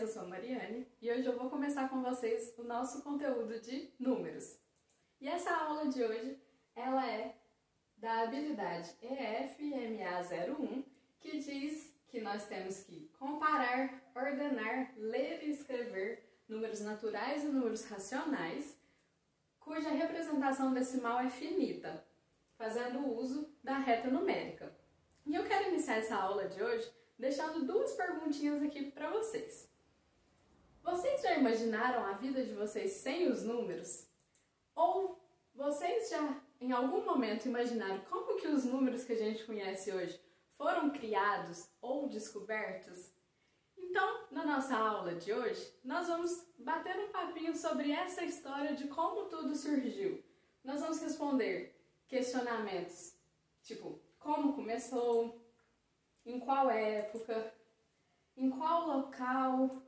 eu sou a Mariane e hoje eu vou começar com vocês o nosso conteúdo de números. E essa aula de hoje, ela é da habilidade EFMA01, que diz que nós temos que comparar, ordenar, ler e escrever números naturais e números racionais, cuja representação decimal é finita, fazendo uso da reta numérica. E eu quero iniciar essa aula de hoje deixando duas perguntinhas aqui para vocês. Vocês já imaginaram a vida de vocês sem os números? Ou vocês já em algum momento imaginaram como que os números que a gente conhece hoje foram criados ou descobertos? Então, na nossa aula de hoje, nós vamos bater um papinho sobre essa história de como tudo surgiu. Nós vamos responder questionamentos, tipo, como começou, em qual época, em qual local,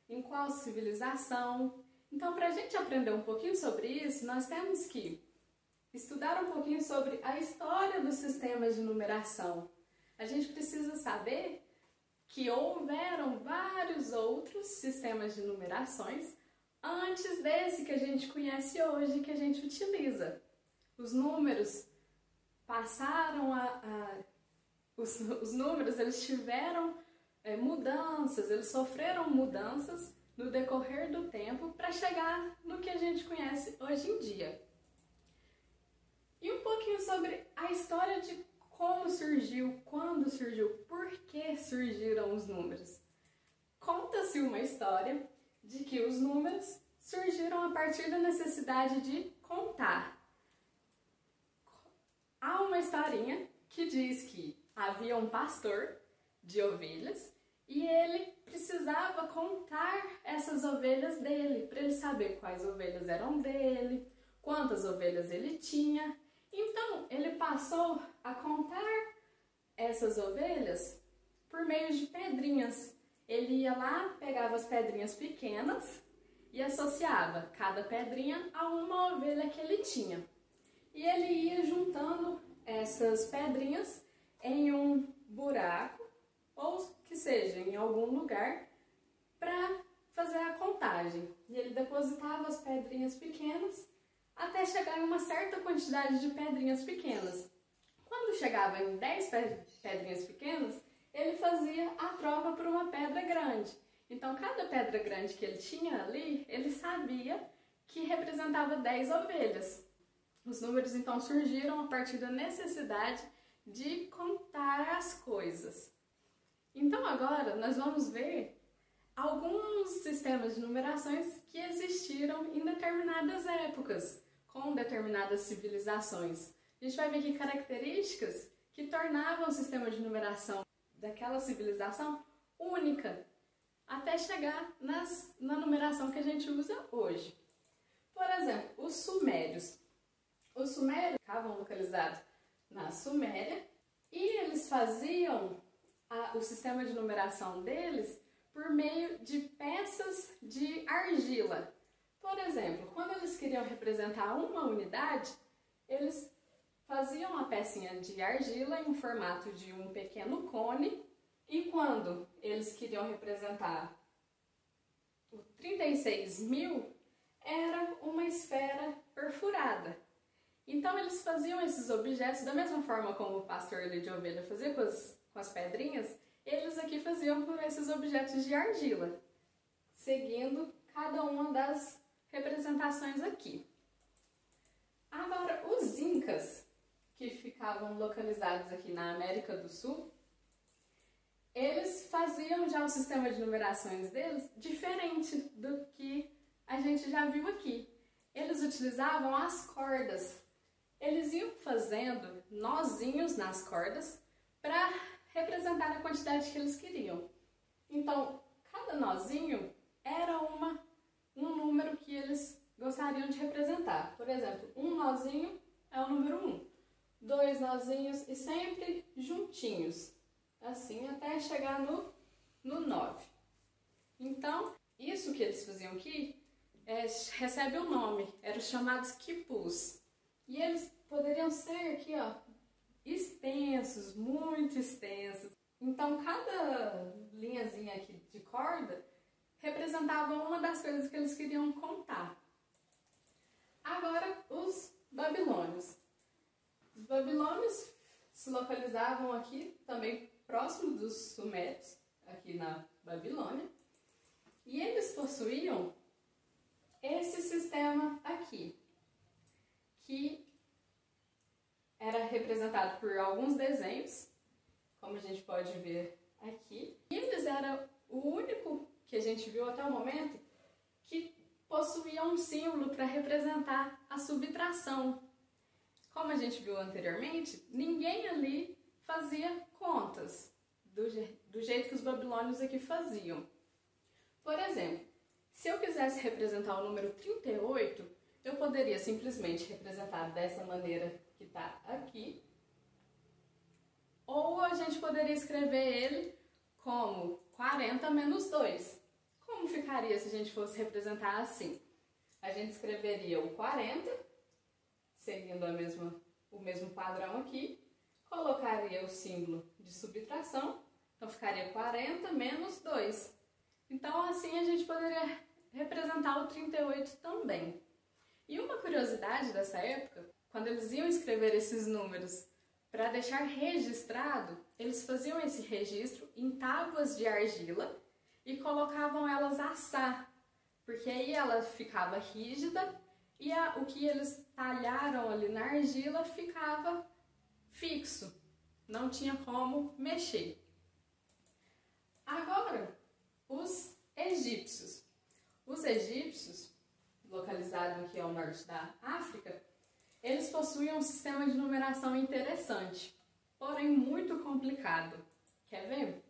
em qual civilização. Então, para a gente aprender um pouquinho sobre isso, nós temos que estudar um pouquinho sobre a história dos sistemas de numeração. A gente precisa saber que houveram vários outros sistemas de numerações antes desse que a gente conhece hoje, que a gente utiliza. Os números passaram os números, eles tiveram mudanças, eles sofreram mudanças no decorrer do tempo para chegar no que a gente conhece hoje em dia. E um pouquinho sobre a história de como surgiu, quando surgiu, por que surgiram os números. Conta-se uma história de que os números surgiram a partir da necessidade de contar. Há uma historinha que diz que havia um pastor de ovelhas e ele precisava contar essas ovelhas dele, para ele saber quais ovelhas eram dele, quantas ovelhas ele tinha. Então, ele passou a contar essas ovelhas por meio de pedrinhas. Ele ia lá, pegava as pedrinhas pequenas e associava cada pedrinha a uma ovelha que ele tinha. E ele ia juntando essas pedrinhas em um buraco, ou que seja, em algum lugar, para fazer a contagem. E ele depositava as pedrinhas pequenas até chegar em uma certa quantidade de pedrinhas pequenas. Quando chegava em 10 pedrinhas pequenas, ele fazia a troca por uma pedra grande. Então, cada pedra grande que ele tinha ali, ele sabia que representava 10 ovelhas. Os números, então, surgiram a partir da necessidade de contar as coisas. Então, agora, nós vamos ver alguns sistemas de numerações que existiram em determinadas épocas, com determinadas civilizações. A gente vai ver aqui características que tornavam o sistema de numeração daquela civilização única, até chegar na numeração que a gente usa hoje. Por exemplo, os sumérios. Os sumérios ficavam localizados na Suméria e eles faziam o sistema de numeração deles por meio de peças de argila. Por exemplo, quando eles queriam representar uma unidade, eles faziam a pecinha de argila em formato de um pequeno cone, e quando eles queriam representar o 36.000, era uma esfera perfurada. Então eles faziam esses objetos da mesma forma como o pastor de ovelha fazia com as pedrinhas, eles aqui faziam com esses objetos de argila, seguindo cada uma das representações aqui. Agora, os incas, que ficavam localizados aqui na América do Sul, eles faziam já o sistema de numerações deles diferente do que a gente já viu aqui. Eles utilizavam as cordas. Eles iam fazendo nozinhos nas cordas para representar a quantidade que eles queriam. Então, cada nozinho era um número que eles gostariam de representar. Por exemplo, um nozinho é o número 1, 2 nozinhos e sempre juntinhos, assim até chegar no 9. Então, isso que eles faziam aqui recebe um nome, eram os chamados quipus. E eles poderiam ser aqui, ó, extensos, muito extensos. Então, cada linhazinha aqui de corda representavam uma das coisas que eles queriam contar. Agora, os babilônios. Os babilônios se localizavam aqui, também próximo dos sumérios, aqui na Babilônia, e eles possuíam esse sistema aqui, que era representado por alguns desenhos, como a gente pode ver aqui. E eles eram o único que a gente viu até o momento que possuía um símbolo para representar a subtração. Como a gente viu anteriormente, ninguém ali fazia contas do jeito que os babilônios aqui faziam. Por exemplo, se eu quisesse representar o número 38, eu poderia simplesmente representar dessa maneira que está aqui, ou a gente poderia escrever ele como 40 menos 2. Como ficaria se a gente fosse representar assim? A gente escreveria o 40, seguindo o mesmo padrão aqui, colocaria o símbolo de subtração, então ficaria 40 menos 2. Então assim a gente poderia representar o 38 também. E uma curiosidade dessa época, quando eles iam escrever esses números para deixar registrado, eles faziam esse registro em tábuas de argila e colocavam elas a assar, porque aí ela ficava rígida e o que eles talharam ali na argila ficava fixo, não tinha como mexer. Agora, os egípcios. Os egípcios, localizados aqui ao norte da África, eles possuíam um sistema de numeração interessante, porém muito complicado. Quer ver?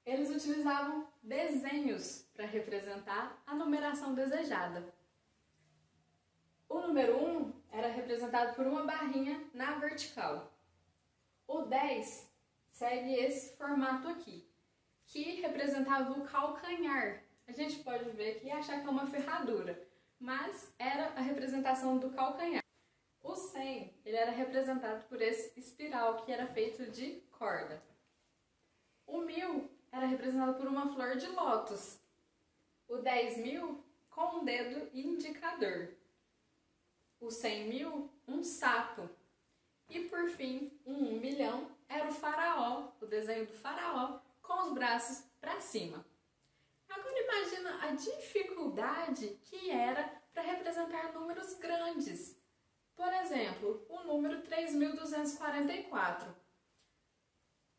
Eles utilizavam desenhos para representar a numeração desejada. O número 1 era representado por uma barrinha na vertical. O 10 segue esse formato aqui, que representava o calcanhar. A gente pode ver aqui e achar que é uma ferradura, mas era a representação do calcanhar. O 100, ele era representado por esse espiral que era feito de corda. O 1000 era representado por uma flor de lótus. O 10.000 com um dedo indicador. O 100.000, um sapo. E por fim, um 1 milhão era o faraó, o desenho do faraó com os braços para cima. Agora imagina a dificuldade que era para representar números grandes. Por exemplo, o número 3.244.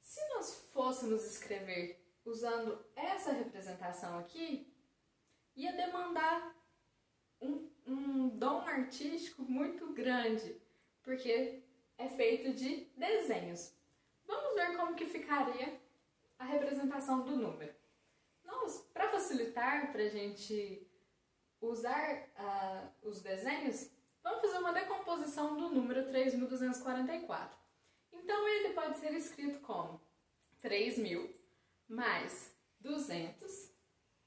Se nós fôssemos escrever usando essa representação aqui, ia demandar um dom artístico muito grande, porque é feito de desenhos. Vamos ver como que ficaria a representação do número. Para facilitar, para a gente usar os desenhos, vamos fazer uma decomposição do número 3.244. Então, ele pode ser escrito como 3.000 mais 200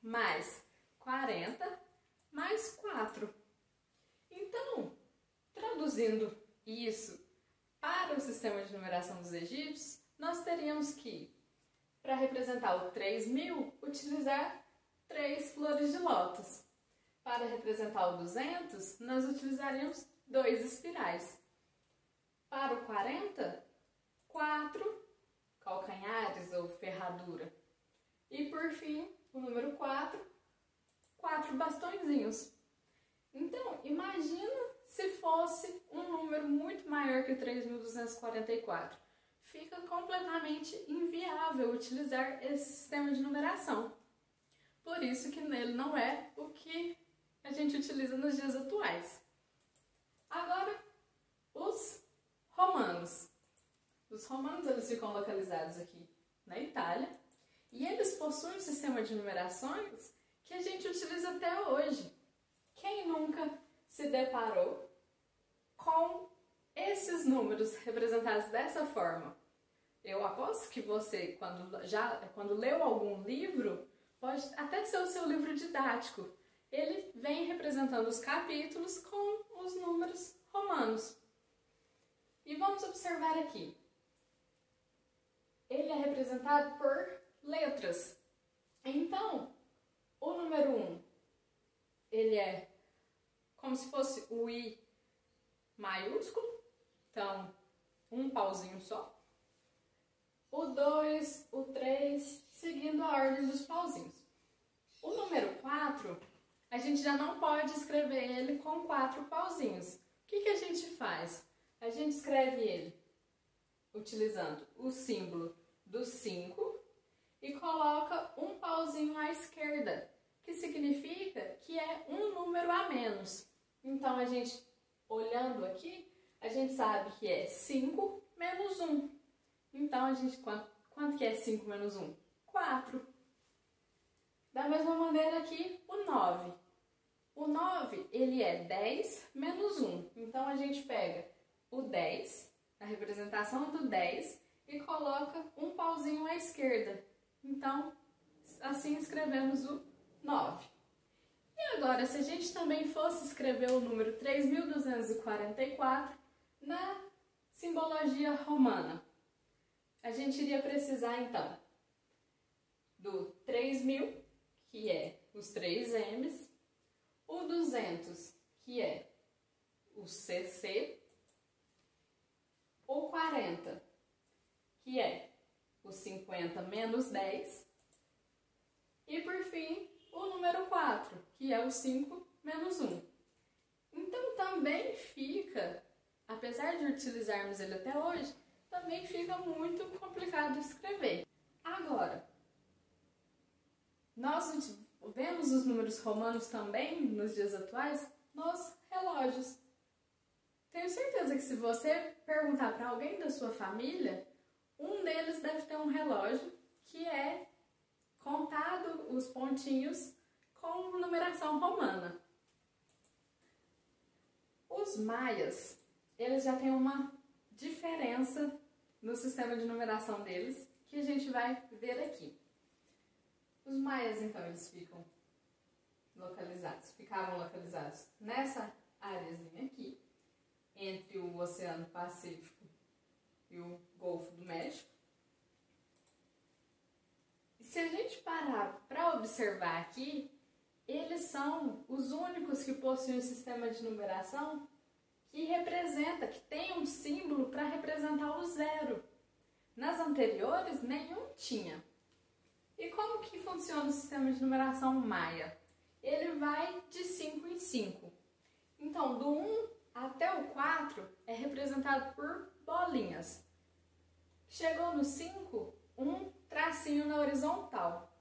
mais 40 mais 4. Então, traduzindo isso para o sistema de numeração dos egípcios, nós teríamos que, para representar o 3.000, utilizar 3 flores de lótus. Para representar o 200, nós utilizaríamos 2 espirais. Para o 40, 4 calcanhares ou ferradura. E por fim, o número 4, 4 bastõezinhos. Então, imagina se fosse um número muito maior que 3.244. Fica completamente inviável utilizar esse sistema de numeração. Por isso que nele não é o que a gente utiliza nos dias atuais. Agora, os romanos. Os romanos eles ficam localizados aqui na Itália e eles possuem um sistema de numerações que a gente utiliza até hoje. Quem nunca se deparou com esses números representados dessa forma? Eu aposto que você, quando leu algum livro, pode até ser o seu livro didático. Ele vem representando os capítulos com os números romanos. E vamos observar aqui. Ele é representado por letras. Então, O número 1, ele é como se fosse o I maiúsculo, então um pauzinho só. O 2, o 3, seguindo a ordem dos pauzinhos. O número 4, a gente já não pode escrever ele com 4 pauzinhos. O que a gente faz? A gente escreve ele utilizando o símbolo do 5 e coloca um pauzinho à esquerda, que significa que é um número a menos. Então, a gente, olhando aqui, a gente sabe que é 5 menos 1. Então, a gente, quanto que é 5 menos 1? 4. Da mesma maneira aqui, o 9. O 9, ele é 10 menos 1. Então, a gente pega o 10, a representação do 10, e coloca um pauzinho à esquerda. Então, assim escrevemos o 9. E agora, se a gente também fosse escrever o número 3.244 na simbologia romana, a gente iria precisar, então, do 3.000, que é os 3 M's, o 200, que é o CC, o 40, que é o 50 menos 10, e por fim, o número 4, que é o 5 menos 1. Então também fica, apesar de utilizarmos ele até hoje, também fica muito complicado de escrever. Agora, nós vemos os números romanos também, nos dias atuais, nos relógios. Tenho certeza que se você perguntar para alguém da sua família, um deles deve ter um relógio que é contado os pontinhos com numeração romana. Os maias, eles já têm uma diferença no sistema de numeração deles, que a gente vai ver aqui. Os maias, então, eles ficavam localizados nessa áreazinha aqui, entre o Oceano Pacífico e o Golfo do México. E se a gente parar para observar aqui, eles são os únicos que possuem um sistema de numeração que tem um símbolo para representar o 0. Nas anteriores, nenhum tinha. E como que funciona o sistema de numeração maia? Ele vai de 5 em 5. Então, do 1 até o 4 é representado por bolinhas. Chegou no 5, um tracinho na horizontal.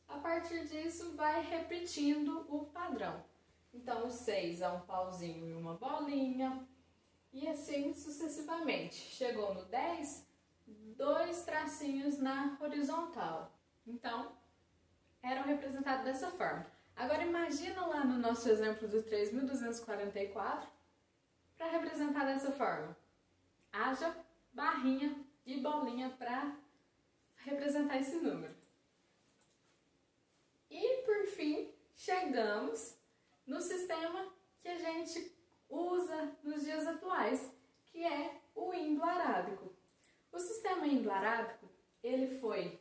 A partir disso, vai repetindo o padrão. Então, o 6 é um pauzinho e uma bolinha, e assim sucessivamente. Chegou no 10, 2 tracinhos na horizontal. Então, eram representados dessa forma. Agora, imagina lá no nosso exemplo do 3.244, para representar dessa forma. Haja barrinha e bolinha para representar esse número. E, por fim, chegamos no sistema que a gente usa nos dias atuais, que é o indo-arábico. O sistema indo-arábico, ele foi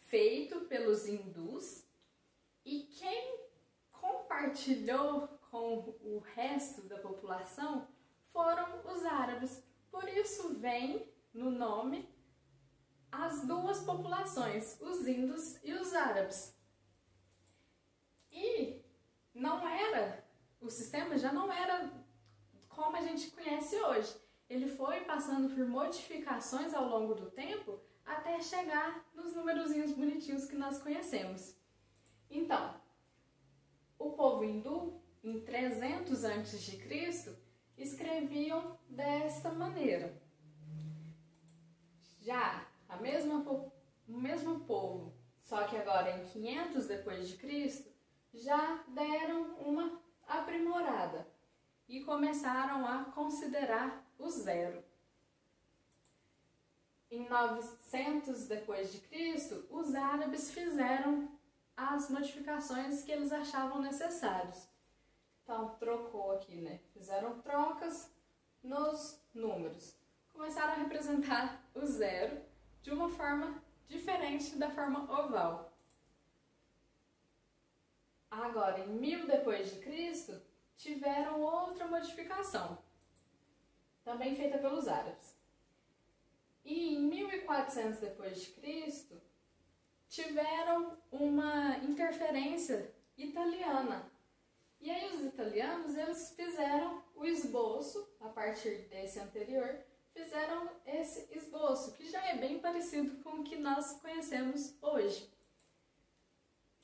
feito pelos hindus, e quem compartilhou com o resto da população foram os árabes. Por isso vem no nome as duas populações, os índios e os árabes. E o sistema já não era como a gente conhece hoje. Ele foi passando por modificações ao longo do tempo até chegar nos numerozinhos bonitinhos que nós conhecemos. Então, o povo hindu, em 300 a.C., escreviam desta maneira. Já o mesmo povo, só que agora em 500 depois de Cristo, já deram uma aprimorada e começaram a considerar o 0. Em 900 depois de Cristo, os árabes fizeram as modificações que eles achavam necessários. Então, trocou aqui, né? Fizeram trocas nos números. Começaram a representar o 0 de uma forma diferente da forma oval. Agora, em 1000 depois de Cristo, tiveram outra modificação, também feita pelos árabes. E em 1400 depois de Cristo, tiveram uma interferência italiana. E aí os italianos, eles fizeram o esboço, a partir desse anterior, fizeram esse esboço, que já é bem parecido com o que nós conhecemos hoje,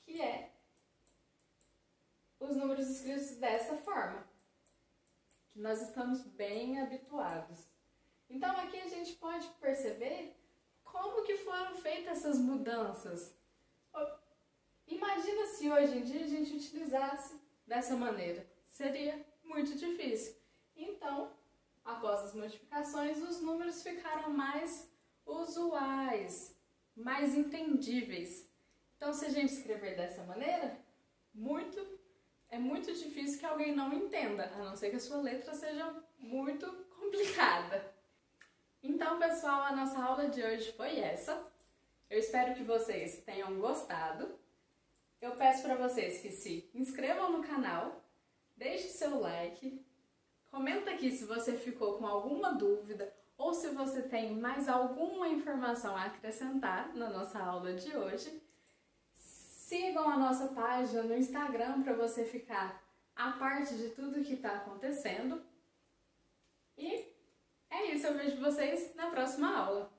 que é os números escritos dessa forma, que nós estamos bem habituados. Então aqui a gente pode perceber como que foram feitas essas mudanças. Imagina se hoje em dia a gente utilizasse dessa maneira. Seria muito difícil. Então, após as modificações, os números ficaram mais usuais, mais entendíveis. Então, se a gente escrever dessa maneira, é muito difícil que alguém não entenda, a não ser que a sua letra seja muito complicada. Então, pessoal, a nossa aula de hoje foi essa. Eu espero que vocês tenham gostado. Eu peço para vocês que se inscrevam no canal, deixe seu like, comenta aqui se você ficou com alguma dúvida ou se você tem mais alguma informação a acrescentar na nossa aula de hoje. Sigam a nossa página no Instagram para você ficar a parte de tudo que está acontecendo. E é isso, eu vejo vocês na próxima aula.